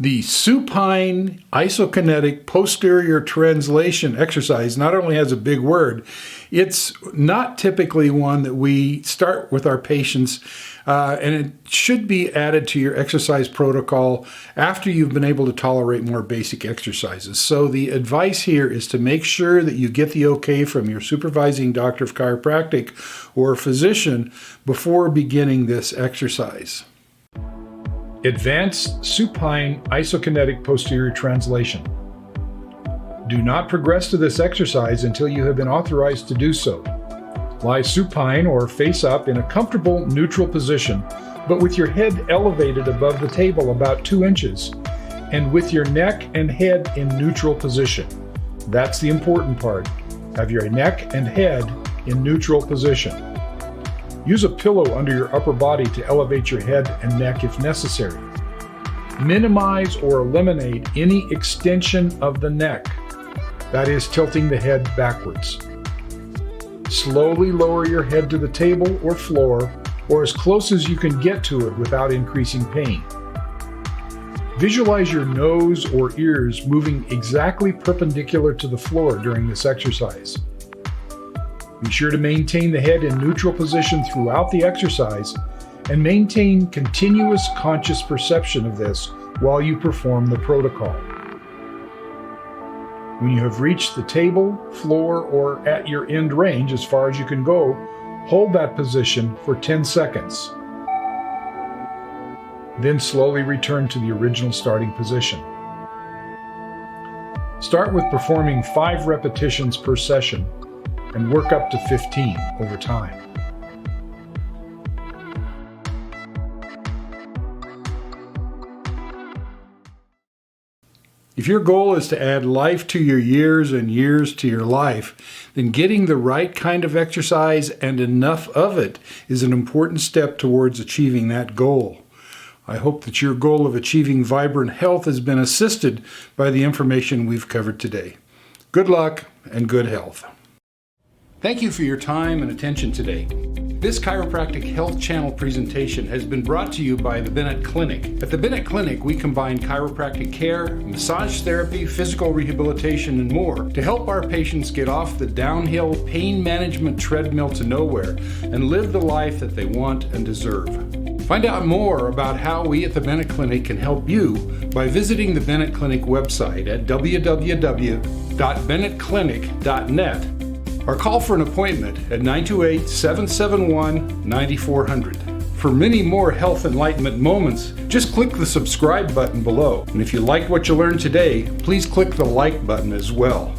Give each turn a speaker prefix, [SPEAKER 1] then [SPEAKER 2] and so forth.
[SPEAKER 1] The supine isokinetic posterior translation exercise not only has a big word, it's not typically one that we start with our patients, and it should be added to your exercise protocol after you've been able to tolerate more basic exercises. So the advice here is to make sure that you get the okay from your supervising doctor of chiropractic or physician before beginning this exercise. Advanced supine isokinetic posterior translation. Do not progress to this exercise until you have been authorized to do so. Lie supine or face up in a comfortable neutral position, but with your head elevated above the table about 2 inches, and with your neck and head in neutral position. That's the important part. Have your neck and head in neutral position. Use a pillow under your upper body to elevate your head and neck if necessary. Minimize or eliminate any extension of the neck, that is, tilting the head backwards. Slowly lower your head to the table or floor, or as close as you can get to it without increasing pain. Visualize your nose or ears moving exactly perpendicular to the floor during this exercise. Be sure to maintain the head in neutral position throughout the exercise and maintain continuous conscious perception of this while you perform the protocol. When you have reached the table, floor, or at your end range as far as you can go, hold that position for 10 seconds. Then slowly return to the original starting position. Start with performing 5 repetitions per session and work up to 15 over time. If your goal is to add life to your years and years to your life, then getting the right kind of exercise and enough of it is an important step towards achieving that goal. I hope that your goal of achieving vibrant health has been assisted by the information we've covered today. Good luck and good health. Thank you for your time and attention today. This Chiropractic Health Channel presentation has been brought to you by the Bennett Clinic. At the Bennett Clinic, we combine chiropractic care, massage therapy, physical rehabilitation, and more to help our patients get off the downhill pain management treadmill to nowhere and live the life that they want and deserve. Find out more about how we at the Bennett Clinic can help you by visiting the Bennett Clinic website at www.bennettclinic.net or call for an appointment at 928-771-9400. For many more health enlightenment moments, just click the subscribe button below. And if you liked what you learned today, please click the like button as well.